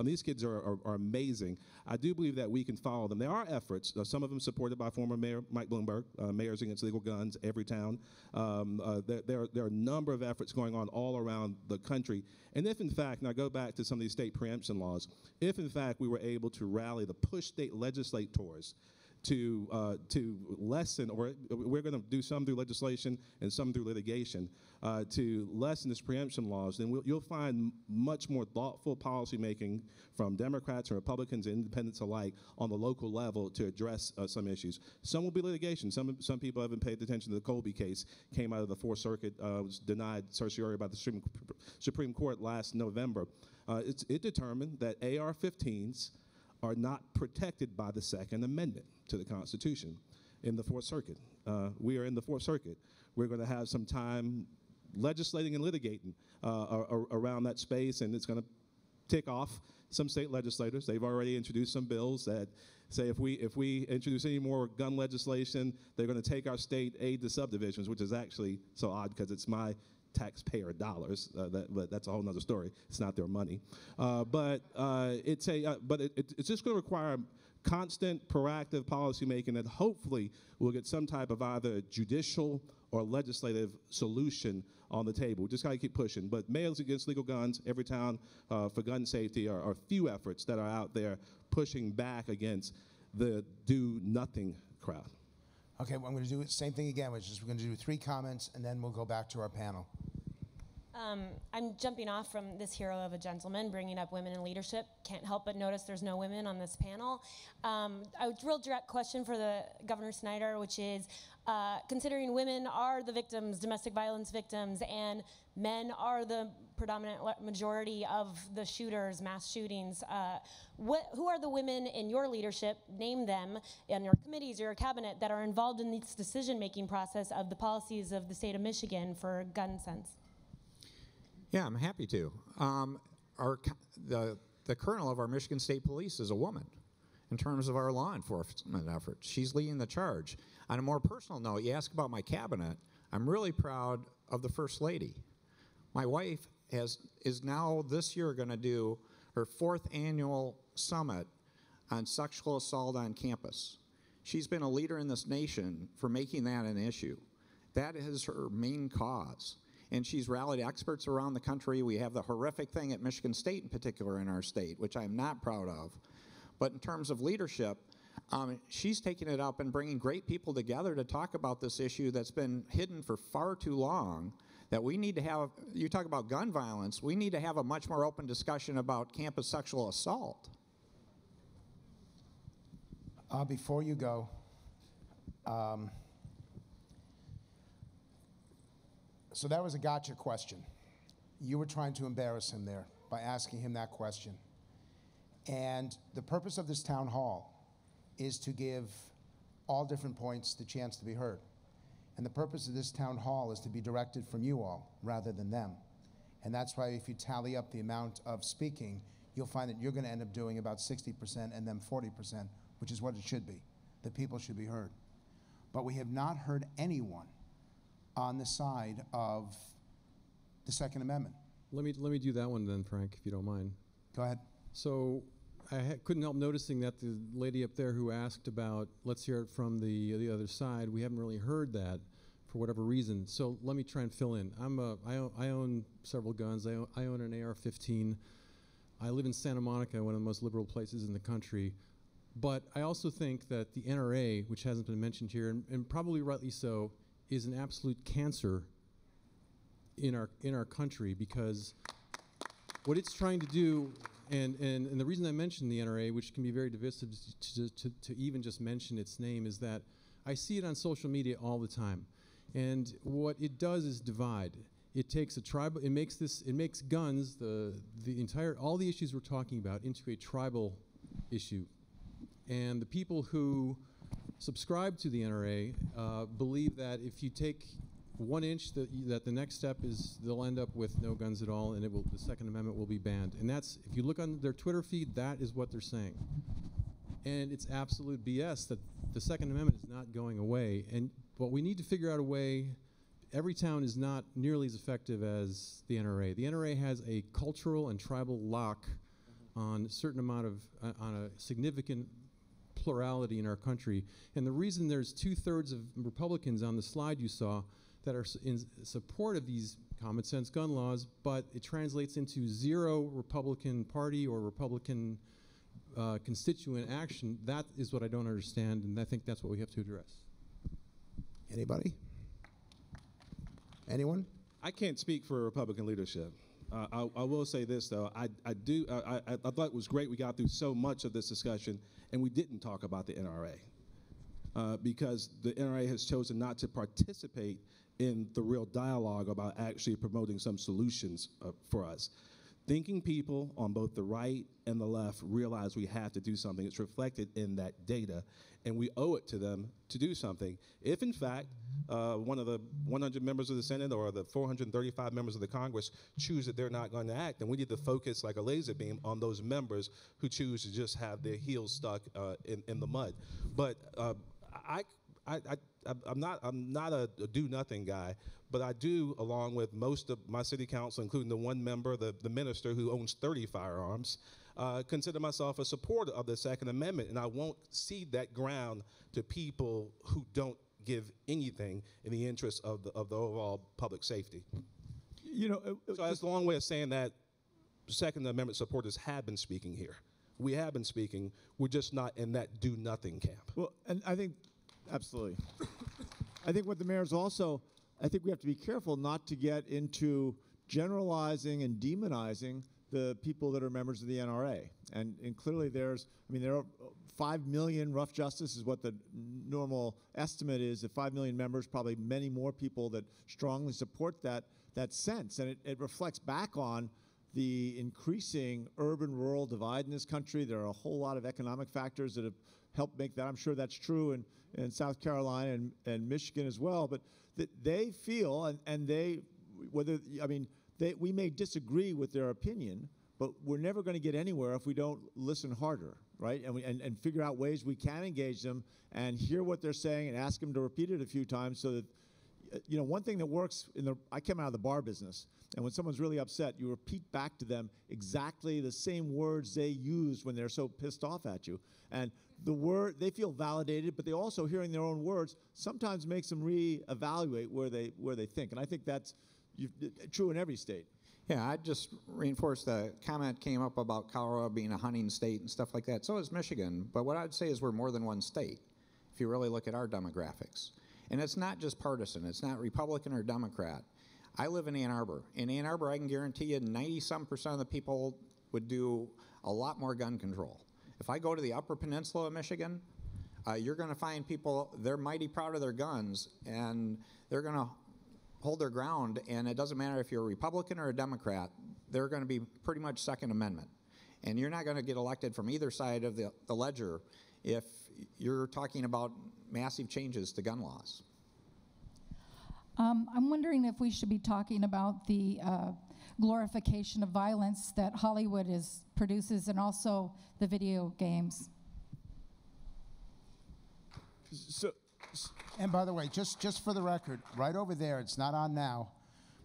these kids are amazing. I do believe that we can follow them. There are efforts, some of them supported by former Mayor Mike Bloomberg, Mayors Against Legal Guns, every town. There are a number of efforts going on all around the country. And if in fact, and I go back to some of these state preemption laws, if in fact we were able to rally the push state legislators to lessen, or we're going to do some through legislation and some through litigation, to lessen this preemption laws, then you'll find much more thoughtful policy making from Democrats and Republicans and independents alike on the local level to address some issues. Some will be litigation. Some people haven't paid attention to the Colby case, came out of the Fourth Circuit, was denied certiorari by the Supreme Court last November. It determined that AR-15s are not protected by the Second Amendment to the Constitution in the Fourth Circuit. We are in the Fourth Circuit. We're going to have some time legislating and litigating around that space, and it's going to tick off some state legislators. They've already introduced some bills that say if we introduce any more gun legislation, they're going to take our state aid to subdivisions, which is actually so odd because it's my taxpayer dollars, but that's a whole nother story. It's not their money. But it's just going to require constant, proactive policy making that hopefully will get some type of either judicial or legislative solution on the table. We just got to keep pushing. But Mayors Against Legal Guns, every town for gun safety are few efforts that are out there pushing back against the do-nothing crowd.
Okay, well, I'm going to do the same thing again, which is we're going to do 3 comments, and then we'll go back to our panel.
I'm jumping off from this hero of a gentleman, bringing up women in leadership. Can't help but notice there's no women on this panel. A real direct question for the Governor Snyder, which is, considering women are the victims, domestic violence victims, and men are the predominant majority of the shooters, mass shootings, who are the women in your leadership, name them, in your committees or your cabinet that are involved in this decision-making process of the policies of the state of Michigan for gun sense?
Yeah, I'm happy to. The colonel of our Michigan State Police is a woman in terms of our law enforcement efforts. She's leading the charge. On a more personal note, you ask about my cabinet, I'm really proud of the First Lady. My wife is now this year going to do her 4th annual summit on sexual assault on campus. She's been a leader in this nation for making that an issue. That is her main cause. And she's rallied experts around the country. We have the horrific thing at Michigan State in particular in our state, which I'm not proud of. But in terms of leadership, she's taking it up and bringing great people together to talk about this issue that's been hidden for far too long, that we need to have. You talk about gun violence, we need to have a much more open discussion about campus sexual assault.
Before you go, so that was a gotcha question. You were trying to embarrass him there by asking him that question. And the purpose of this town hall is to give all different points the chance to be heard. And the purpose of this town hall is to be directed from you all rather than them. And that's why if you tally up the amount of speaking, you'll find that you're going to end up doing about 60% and them 40%, which is what it should be. The people should be heard. But we have not heard anyone on the side of the Second Amendment.
Let me do that one then, Frank, if you don't mind.
Go ahead.
So I couldn't help noticing that the lady up there who asked about, let's hear it from the other side, we haven't really heard that for whatever reason. So let me try and fill in. I own several guns. I own an AR-15. I live in Santa Monica, one of the most liberal places in the country. But I also think that the NRA, which hasn't been mentioned here, and probably rightly so, is an absolute cancer in our country, because what it's trying to do And the reason I mention the NRA, which can be very divisive to even just mention its name, is that I see it on social media all the time. And what it does is divide. It takes a tribal, it makes guns, all the issues we're talking about, into a tribal issue. And the people who subscribe to the NRA believe that if you take 1 inch, that the next step is they'll end up with no guns at all, and the Second Amendment will be banned. And that's, if you look on their Twitter feed, that is what they're saying. And it's absolute BS that the Second Amendment is not going away. But we need to figure out a way. Every town is not nearly as effective as the NRA. The NRA has a cultural and tribal lock on a certain amount of, on a significant plurality in our country. And the reason there's 2/3 of Republicans on the slide you saw that are in support of these common sense gun laws, but it translates into 0 Republican Party or Republican constituent action, that is what I don't understand, and I think that's what we have to address.
Anybody? Anyone?
I can't speak for Republican leadership. I will say this, though. I thought it was great we got through so much of this discussion and we didn't talk about the NRA because the NRA has chosen not to participate in the real dialogue about actually promoting some solutions for us. Thinking people on both the right and the left realize we have to do something. It's reflected in that data, and we owe it to them to do something. If, in fact, one of the 100 members of the Senate or the 435 members of the Congress choose that they're not going to act, then we need to focus like a laser beam on those members who choose to just have their heels stuck in the mud. But I'm not a do-nothing guy, but I do, along with most of my city council, including the one member, the minister who owns 30 firearms, consider myself a supporter of the Second Amendment, and I won't cede that ground to people who don't give anything in the interest of the overall public safety.
You know,
so that's a long way of saying that Second Amendment supporters have been speaking here. We have been speaking. We're just not in that do-nothing camp.
Well, and I think, absolutely. I think what the mayor's also, I think we have to be careful not to get into generalizing and demonizing the people that are members of the NRA. And clearly there are 5 million, rough justice is what the normal estimate is, that 5 million members, probably many more people that strongly support that sense. And it reflects back on the increasing urban-rural divide in this country. There are a whole lot of economic factors that have helped make that. I'm sure that's true in South Carolina and Michigan as well. But they feel, we may disagree with their opinion, but we're never going to get anywhere if we don't listen harder, right? And figure out ways we can engage them and hear what they're saying and ask them to repeat it a few times so that, one thing that works I came out of the bar business, and when someone's really upset, you repeat back to them exactly the same words they use when they're so pissed off at you. And they feel validated, but they also, hearing their own words, sometimes makes them reevaluate where they think. And I think that's true in every state.
Yeah, I'd just reinforce the comment came up about Colorado being a hunting state and stuff like that. So is Michigan. But what I'd say is we're more than one state, if you really look at our demographics. And it's not just partisan. It's not Republican or Democrat. I live in Ann Arbor. In Ann Arbor, I can guarantee you 90-some% of the people would do a lot more gun control. If I go to the Upper Peninsula of Michigan, you're going to find people, they're mighty proud of their guns, and they're going to hold their ground, and it doesn't matter if you're a Republican or a Democrat, they're going to be pretty much Second Amendment. And you're not going to get elected from either side of the ledger if you're talking about massive changes to gun laws.
I'm wondering if we should be talking about the glorification of violence that Hollywood produces and also the video games.
And by the way, just for the record, right over there, it's not on now,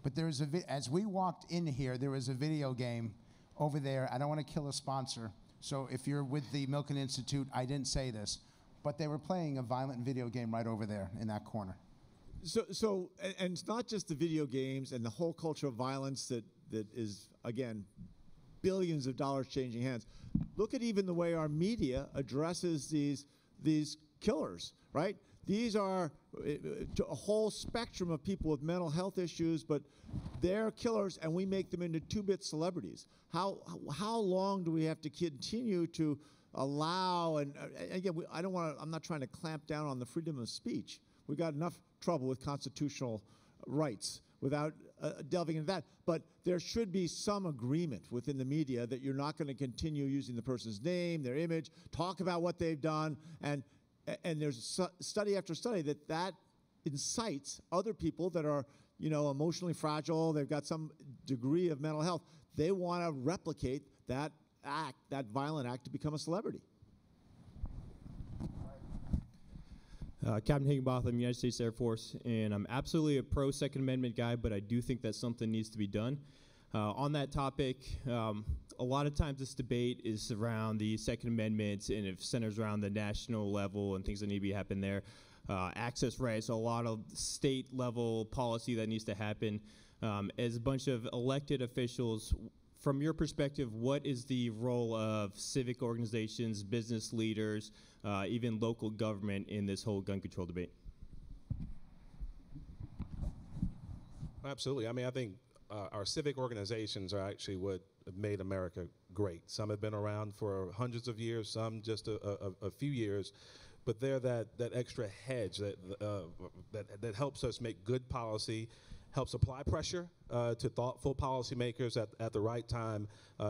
but there's as we walked in here, there was a video game over there. I don't want to kill a sponsor, so if you're with the Milken Institute, I didn't say this, but they were playing a violent video game right over there in that corner.
So and it's not just the video games and the whole culture of violence that is, again, billions of dollars changing hands. Look at even the way our media addresses these killers, right? These are a whole spectrum of people with mental health issues, but they're killers, and we make them into two-bit celebrities. How long do we have to continue to allow? And again, I'm not trying to clamp down on the freedom of speech. We've got enough trouble with constitutional rights without delving into that. But there should be some agreement within the media that you're not going to continue using the person's name, their image, talk about what they've done, and there's study after study that incites other people that are, emotionally fragile, they've got some degree of mental health. They want to replicate that act, that violent act, to become a celebrity.
Captain Higginbotham, United States Air Force, and I'm absolutely a pro-Second Amendment guy, but I do think that something needs to be done. On that topic, a lot of times this debate is around the Second Amendment, and it centers around the national level and things that need to be happening there. Access rights, a lot of state-level policy that needs to happen. As a bunch of elected officials, from your perspective, what is the role of civic organizations, business leaders, even local government in this whole gun control debate?
Absolutely. I mean, I think our civic organizations are actually what made America great. Some have been around for hundreds of years, some just a few years, but they're that extra hedge that helps us make good policy, helps apply pressure to thoughtful policymakers at the right time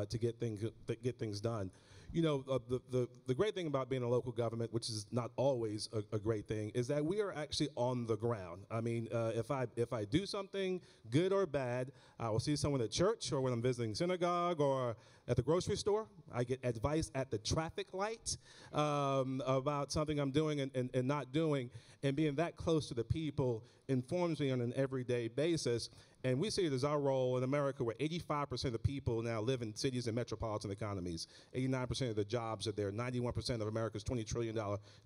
to get things done. The great thing about being a local government, which is not always a great thing, is that we are actually on the ground. I mean, if I do something good or bad, I will see someone at church or when I'm visiting synagogue or at the grocery store. I get advice at the traffic light about something I'm doing and not doing, and being that close to the people informs me on an everyday basis. And we see it as our role in America, where 85% of the people now live in cities and metropolitan economies. 89% of the jobs are there. 91% of America's $20 trillion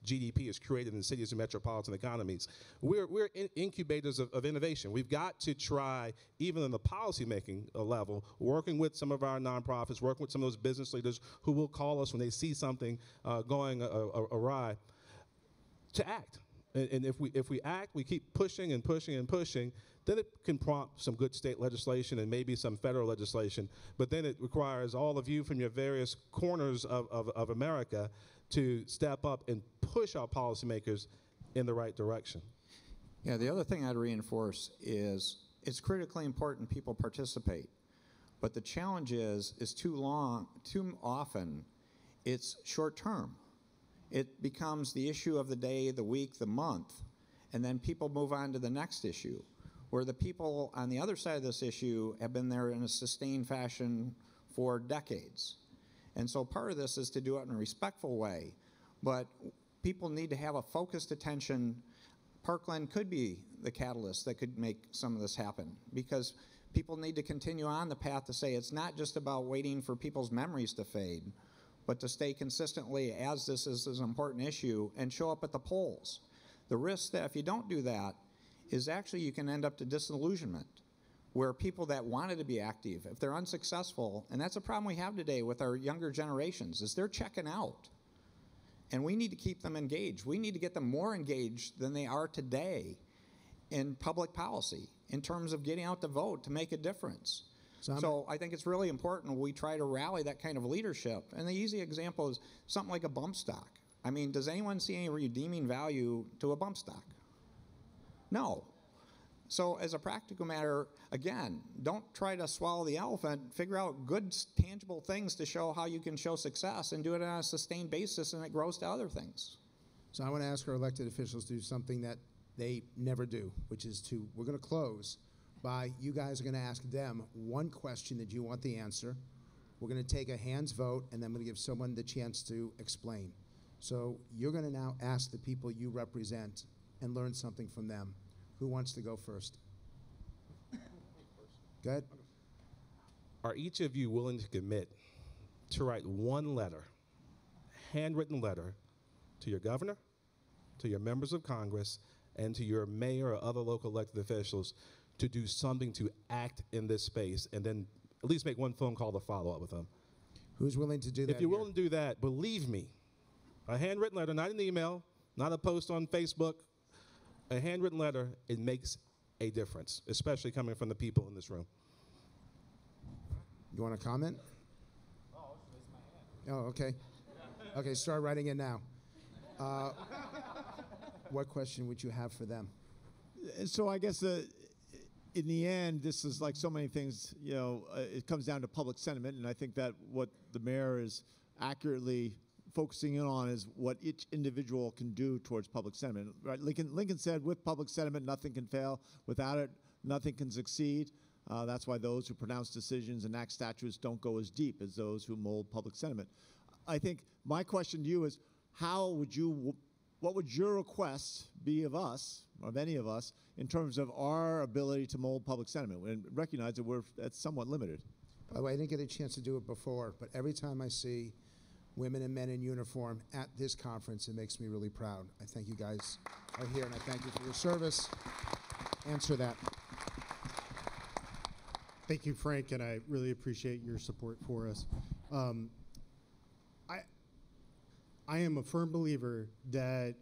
GDP is created in cities and metropolitan economies. We're incubators of innovation. We've got to try, even on the policymaking level, working with some of our nonprofits, working with some of those business leaders who will call us when they see something going awry, to act. And if we act, we keep pushing and pushing and pushing, then it can prompt some good state legislation and maybe some federal legislation. But then it requires all of you from your various corners of America to step up and push our policymakers in the right direction.
Yeah, the other thing I'd reinforce is it's critically important people participate. But the challenge is too often, it's short term. It becomes the issue of the day, the week, the month, and then people move on to the next issue, where the people on the other side of this issue have been there in a sustained fashion for decades. And so part of this is to do it in a respectful way, but people need to have a focused attention. Parkland could be the catalyst that could make some of this happen, because people need to continue on the path to say it's not just about waiting for people's memories to fade, but to stay consistently as this is an important issue and show up at the polls. The risk that if you don't do that is actually you can end up to disillusionment, where people that wanted to be active, if they're unsuccessful, and that's a problem we have today with our younger generations, is they're checking out. And we need to keep them engaged. We need to get them more engaged than they are today in public policy, in terms of getting out to vote to make a difference. So I think it's really important we try to rally that kind of leadership. And the easy example is something like a bump stock. I mean, does anyone see any redeeming value to a bump stock? No. So as a practical matter, again, don't try to swallow the elephant. Figure out good, tangible things to show how you can show success, and do it on a sustained basis, and it grows to other things.
So I want to ask our elected officials to do something that they never do, which is we're going to close by, you guys are going to ask them one question that you want the answer. We're going to take a hands vote, and then I'm going to give someone the chance to explain. So you're going to now ask the people you represent and learn something from them. Who wants to go first? Go ahead.
Are each of you willing to commit to write one letter, handwritten letter, to your governor, to your members of Congress, and to your mayor or other local elected officials to do something to act in this space, and then at least make one phone call to follow up with them?
Who's willing to do that?
If you're willing to do that, believe me, a handwritten letter, not an email, not a post on Facebook, A handwritten letter, it makes a difference, especially coming from the people in this room.
You want to comment? Oh, okay. Okay, start writing it now. What question would you have for them?
So I guess in the end, this is like so many things, it comes down to public sentiment, and I think that what the mayor is accurately focusing in on is what each individual can do towards public sentiment. Right? Lincoln said, with public sentiment, nothing can fail. Without it, nothing can succeed. That's why those who pronounce decisions and enact statutes don't go as deep as those who mold public sentiment. I think my question to you is, what would your request be of us, of any of us, in terms of our ability to mold public sentiment? And recognize that that's somewhat limited.
By the way, I didn't get a chance to do it before, but every time I see women and men in uniform at this conference, it makes me really proud. I thank you guys are here, and I thank you for your service. Answer that.
Thank you, Frank, and I really appreciate your support for us. I am a firm believer that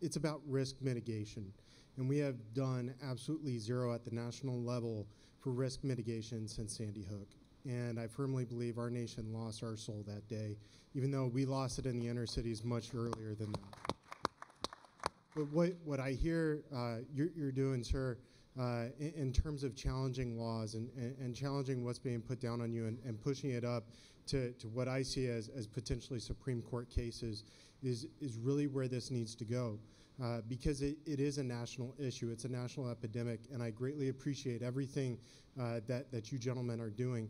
it's about risk mitigation, and we have done absolutely zero at the national level for risk mitigation since Sandy Hook. And I firmly believe our nation lost our soul that day, even though we lost it in the inner cities much earlier than that. But what I hear you're doing, sir, in terms of challenging laws and challenging what's being put down on you and pushing it up to what I see as potentially Supreme Court cases is really where this needs to go. Because it is a national issue. It's a national epidemic, and I greatly appreciate everything that you gentlemen are doing.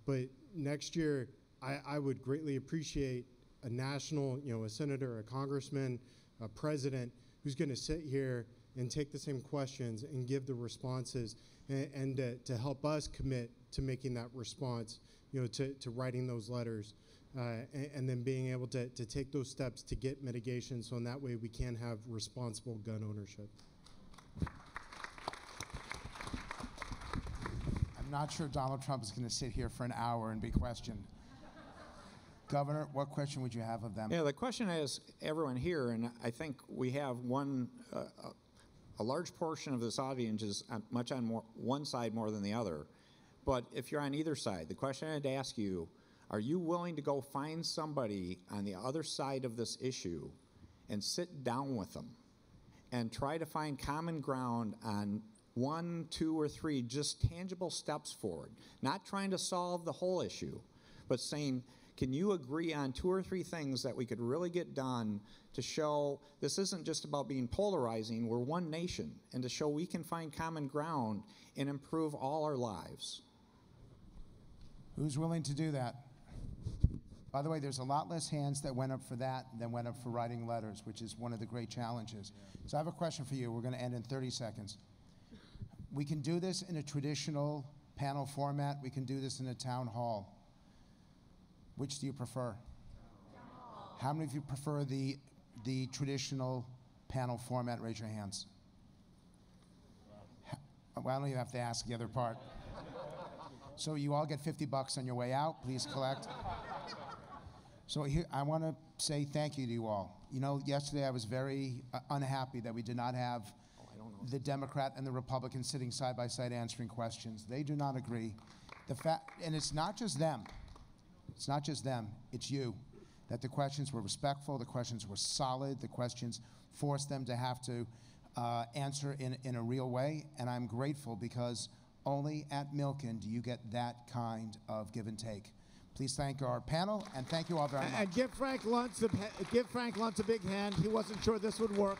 But next year, I would greatly appreciate a national, a senator, a congressman, a president who's going to sit here and take the same questions and give the responses and to help us commit to making that response, to writing those letters. And then being able to take those steps to get mitigation, so in that way we can have responsible gun ownership.
I'm not sure Donald Trump is going to sit here for an hour and be questioned. Governor, what question would you have of them?
Yeah, the question is everyone here, and I think we have a large portion of this audience is much on one side more than the other. But if you're on either side, the question I'd ask you, are you willing to go find somebody on the other side of this issue and sit down with them and try to find common ground on 1, 2, or 3 just tangible steps forward? Not trying to solve the whole issue, but saying, can you agree on 2 or 3 things that we could really get done to show this isn't just about being polarizing, we're one nation, and to show we can find common ground and improve all our lives?
Who's willing to do that? By the way, there's a lot less hands that went up for that than went up for writing letters, which is one of the great challenges. So I have a question for you. We're going to end in 30 seconds. We can do this in a traditional panel format. We can do this in a town hall. Which do you prefer? How many of you prefer the traditional panel format? Raise your hands. Why don't you have to ask the other part? So you all get $50 on your way out. Please collect. So here, I want to say thank you to you all. Yesterday I was very unhappy that we did not have the Democrat and the Republican sitting side by side answering questions. They do not agree. And it's not just them. It's not just them. It's you. That the questions were respectful. The questions were solid. The questions forced them to have to answer in a real way. And I'm grateful because only at Milken do you get that kind of give and take. Please thank our panel, and thank you all very much.
And give Frank Luntz a big hand. He wasn't sure this would work.